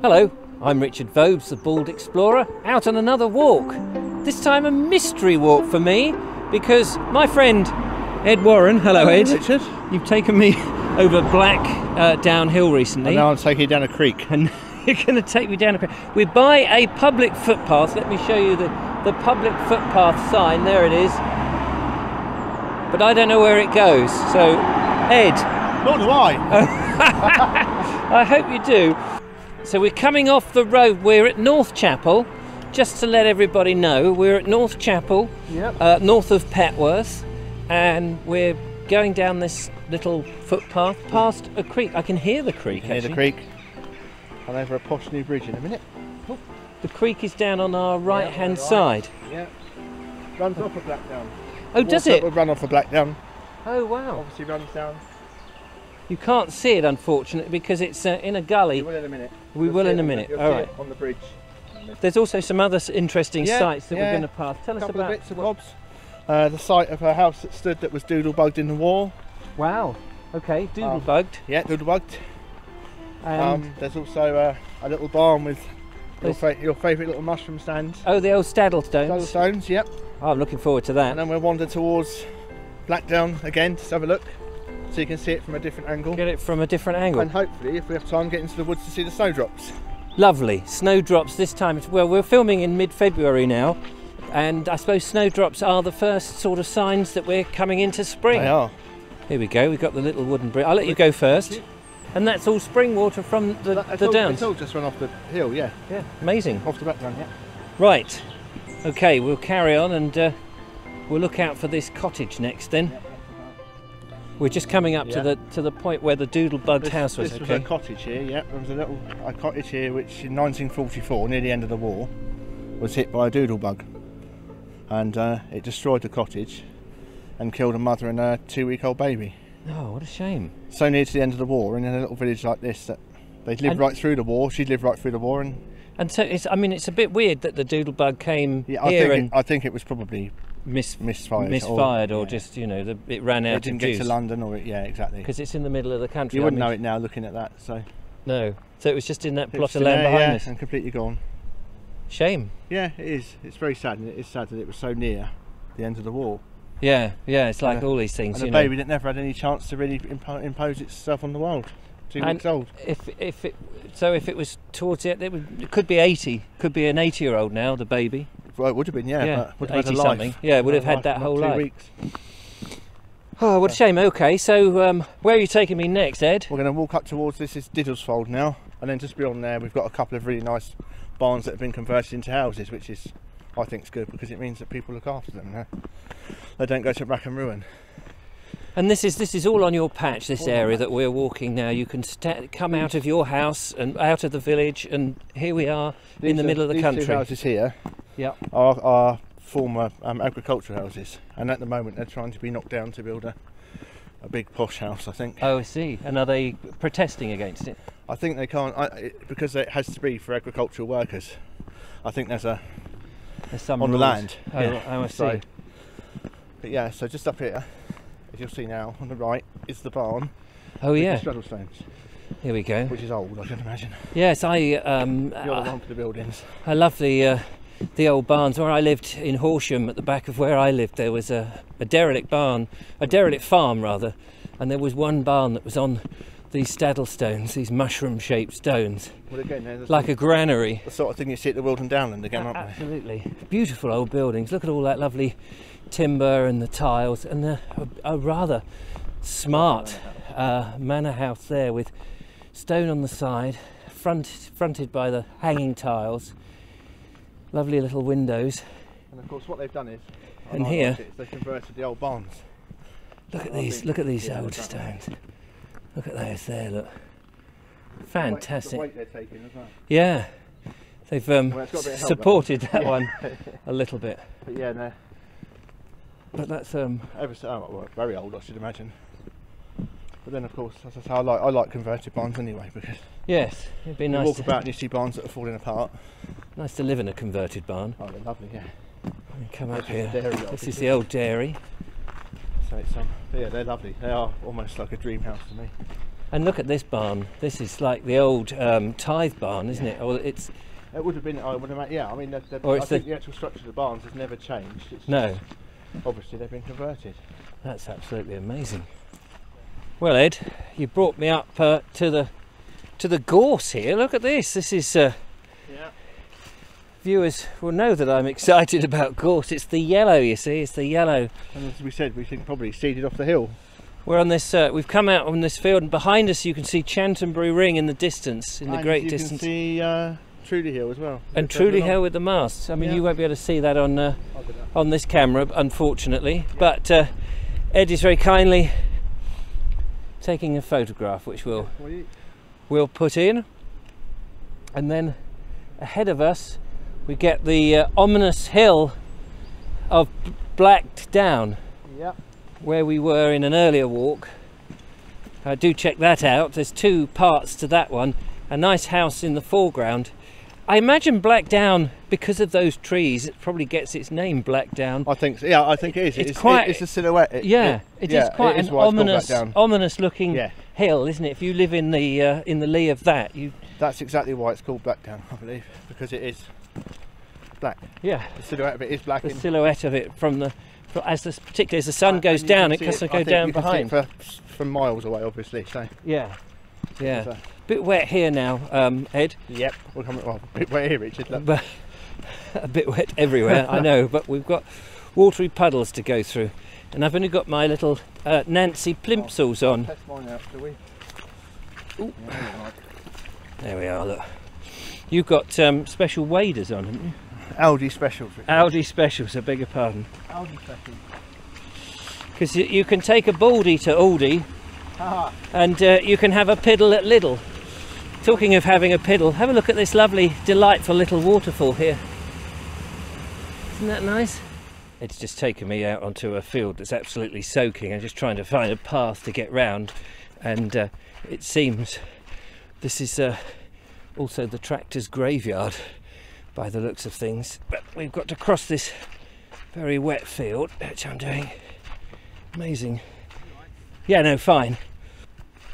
Hello, I'm Richard Vobes, the Bald Explorer, out on another walk. This time a mystery walk for me, because my friend Ed Warren, hello Ed, Richard. You've taken me over black downhill recently. And now I'm taking you down a creek. And you're going to take me down a creek. We're by a public footpath. Let me show you the public footpath sign. There it is. But I don't know where it goes. So, Ed. Nor do I. I hope you do. So we're coming off the road. We're at Northchapel. Just to let everybody know, we're at Northchapel, Yep. North of Petworth, and we're going down this little footpath past a creek. I can hear the creek. Near the creek. And over a posh new bridge in a minute. Oh, the creek is down on our right-hand right. side. Yeah. Runs off of Blackdown. Oh, does it? Would run off of Blackdown. Oh, wow. Obviously runs down. You can't see it, unfortunately, because it's in a gully. We will in a minute. We will in a minute. You'll All see right. it on the bridge. There's also some other interesting sites that we're going to pass. Tell us Couple about of bits of bobs. The site of a house that stood that was doodle-bugged in the war. Wow. Okay, doodle-bugged. Yeah, doodle-bugged. And there's also a little barn with your favourite little mushroom stand. oh, the old Staddle stones. Staddle stones, yep. Oh, I'm looking forward to that. And then we'll wander towards Blackdown again to have a look, so you can see it from a different angle. Get it from a different angle. And hopefully, if we have time, get into the woods to see the snowdrops. Lovely. Snowdrops this time. Well, we're filming in mid-February now, and I suppose snowdrops are the first sort of signs that we're coming into spring. They are. Here we go. We've got the little wooden bridge. I'll let you go first. And that's all spring water from the downs. It's all just run off the hill, yeah. Yeah, amazing. Off the Blackdown, yeah. Right. Okay, we'll carry on and we'll look out for this cottage next then. We're just coming up to the point where the Doodle-bugged house was. This was a cottage here, yeah. There was a cottage here which in 1944, near the end of the war, was hit by a doodle-bug. And it destroyed the cottage and killed a mother and a 2-week-old baby. Oh, what a shame. So near to the end of the war, and in a little village like this, that they'd lived right through the war, she'd lived right through the war. And so, it's a bit weird that the doodle-bug came here I think it was probably misfired or just, you know, it ran out of juice. It didn't get to London, yeah, exactly. Because it's in the middle of the country. You wouldn't know it now looking at that, so. No, so it was just in that plot of land behind us. And completely gone. Shame. Yeah, it is. It's very sad, and it is sad that it was so near the end of the war. Yeah, it's like all these things. And the baby that never had any chance to really impose itself on the world. 2 weeks old. If it was towards it could be 80. Could be an 80-year-old now, the baby. Well, it would have been, but would have 80 had a something. life. Yeah, would have had that whole 2 life. weeks. Oh, what a shame. Okay, so where are you taking me next, Ed? We're going to walk up towards this is Diddlesfold now, and then just beyond there we've got a couple of really nice barns that have been converted into houses, which is, I think, is good because it means that people look after them. They don't go to rack and ruin. And this is all on your patch, this area that we're walking now. You can come out of your house and out of the village, and here we are in the middle of the country. These two houses here are former agricultural houses, and at the moment they're trying to be knocked down to build a big posh house, I think. Oh, I see. And are they protesting against it? I think they can't, because it has to be for agricultural workers. I think there's some on rules. The land. Oh, I see. But yeah, so just up here, as you'll see now, on the right is the barn. Oh yeah. The straddle stones. Here we go. Which is old, I can imagine. Yes, You're the one for the buildings. I love the old barns. Where I lived in Horsham, at the back of where I lived, there was a derelict barn, a derelict farm rather, and there was one barn that was on these Staddle stones, these mushroom-shaped stones. Well, again, like a granary. The sort of thing you see at the Woodland downland again, aren't they? Absolutely. Beautiful old buildings. Look at all that lovely timber and the tiles, and a rather smart manor house there with stone on the side, fronted by the hanging tiles. Lovely little windows. And of course what they've done is, and here they've converted the old barns. Look at these old stones. Look at those there, look. Fantastic. The weight they're taking as well. Yeah. They've supported that one a little bit. But yeah, no. But that's very old, I should imagine. But then, of course, that's how I like converted barns anyway, because yes, it'd be nice. You walk about and you see barns that are falling apart. Nice to live in a converted barn. Oh, they're lovely, yeah. Come up here. This is the old dairy. So it's but yeah, they're lovely. They are almost like a dream house to me. And look at this barn. This is like the old tithe barn, isn't it? Or it's. It would have been. I would imagine. Yeah. I mean, I think the actual structure of the barns has never changed. It's no. Obviously, they've been converted. That's absolutely amazing. Well, Ed, you brought me up to the Gorse here. Look at this. This is. Yeah. Viewers will know that I'm excited about Gorse. It's the yellow, you see. It's the yellow. And as we said, we think probably seeded off the hill. We're on this. We've come out on this field, and behind us you can see Chantonbury Ring in the distance, in the great distance. You can see Trudy Hill as well. And Trudy Hill with the masts. I mean, you won't be able to see that on this camera, unfortunately. Yeah. But Ed is very kindly taking a photograph, which we'll put in, and then ahead of us we get the ominous hill of Black Down. Yep. Where we were in an earlier walk. Do check that out. There's two parts to that one. A nice house in the foreground. I imagine Black Down, because of those trees, it probably gets its name, Black Down. I think so. Yeah, I think it is. It's a silhouette. It is quite an ominous looking hill, isn't it? If you live in the lee of that, That's exactly why it's called Black Down, I believe, because it is black. Yeah. The silhouette of it is black. The silhouette of it particularly as the sun goes down, it has to go down behind. From miles away, obviously. So. Yeah. Yeah. Bit wet here now, Ed. Yep. A bit wet here, Richard. But a bit wet everywhere, I know. But we've got watery puddles to go through, and I've only got my little Nancy plimsolls on. Test mine out, shall we? Ooh. Yeah, there we are. Look. You've got special waders on, haven't you? Aldi specials. Aldi specials, I beg your pardon. Aldi specials. Because you can take a baldy to Aldi, and you can have a piddle at Lidl. Talking of having a piddle, have a look at this lovely, delightful little waterfall here. Isn't that nice? It's just taken me out onto a field that's absolutely soaking. I'm just trying to find a path to get round, and it seems this is also the tractor's graveyard by the looks of things, but we've got to cross this very wet field, which I'm doing. Amazing. Yeah, no, fine.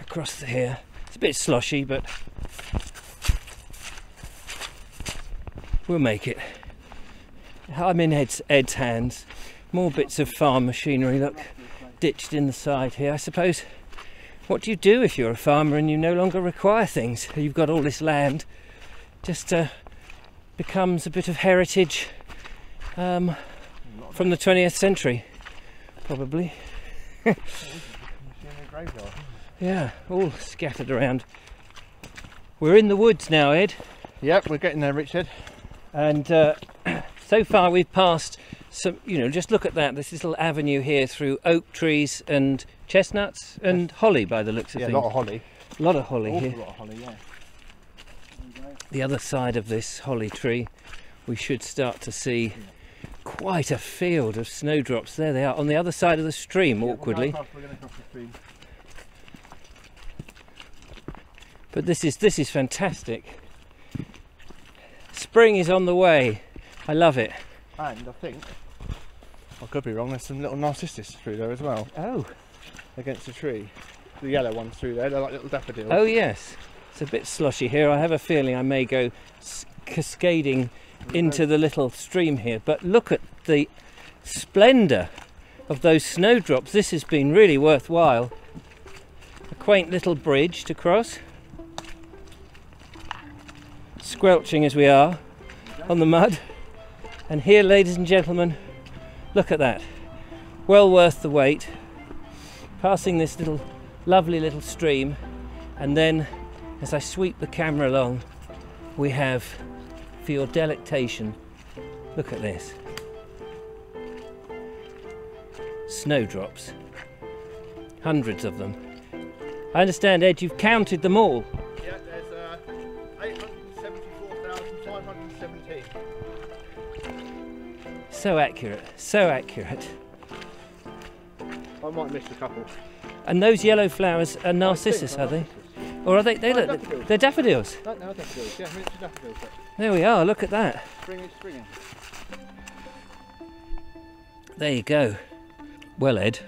Across here. It's a bit sloshy, but we'll make it. I'm in Ed's hands. More bits of farm machinery, look, ditched in the side here. I suppose, what do you do if you're a farmer and you no longer require things? You've got all this land. Just becomes a bit of heritage from the 20th century, probably. Yeah, all scattered around. We're in the woods now, Ed. Yep, we're getting there, Richard. And so far we've passed some, just look at that, this little avenue here through oak trees and chestnuts and holly by the looks of things. Yeah, a lot of holly. A lot of holly here. A lot of holly, yeah. The other side of this holly tree, we should start to see quite a field of snowdrops. There they are, on the other side of the stream, awkwardly. We're going to cross the stream. But this is fantastic. Spring is on the way. I love it. And I think, I could be wrong, there's some little narcissus through there as well. Oh. Against the tree. The yellow ones through there, they're like little daffodils. Oh yes. It's a bit sloshy here. I have a feeling I may go cascading into the little stream here. But look at the splendour of those snowdrops. This has been really worthwhile. A quaint little bridge to cross. Squelching as we are on the mud. And here, ladies and gentlemen, look at that. Well worth the wait. Passing this lovely little stream, and then as I sweep the camera along, we have, for your delectation, look at this. Snowdrops. Hundreds of them. I understand, Ed, you've counted them all. Yeah, there's 874,517. So accurate, so accurate. I might miss a couple. And those yellow flowers are narcissus, are they? Or are they look, daffodils. They're daffodils. No, daffodils, yeah, miniature daffodils. There we are, look at that. Spring is springing. There you go. Well, Ed,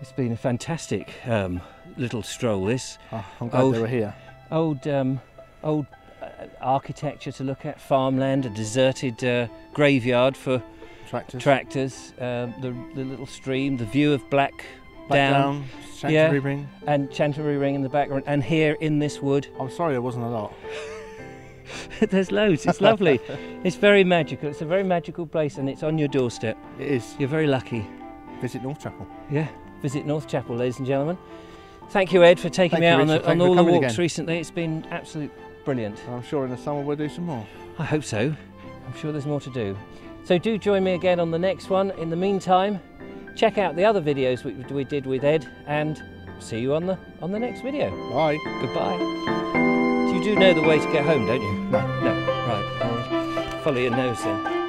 it's been a fantastic little stroll. This Oh, I'm glad they were here. old architecture to look at, farmland, a deserted graveyard for tractors, the little stream, the view of Black Down, Chancery Ring. and Chancery Ring in the background, and here in this wood. I'm sorry there wasn't a lot. There's loads. It's lovely. It's very magical. It's a very magical place, and it's on your doorstep. It is. You're very lucky. Visit Northchapel. Yeah, visit Northchapel, ladies and gentlemen. Thank you, Ed, for taking me out on all the walks recently. It's been absolutely brilliant. I'm sure in the summer we'll do some more. I hope so. I'm sure there's more to do. So do join me again on the next one. In the meantime, check out the other videos we did with Ed, and see you on the next video. Bye. Goodbye. You do know the way to get home, don't you? No. No. Right. I'll follow your nose then.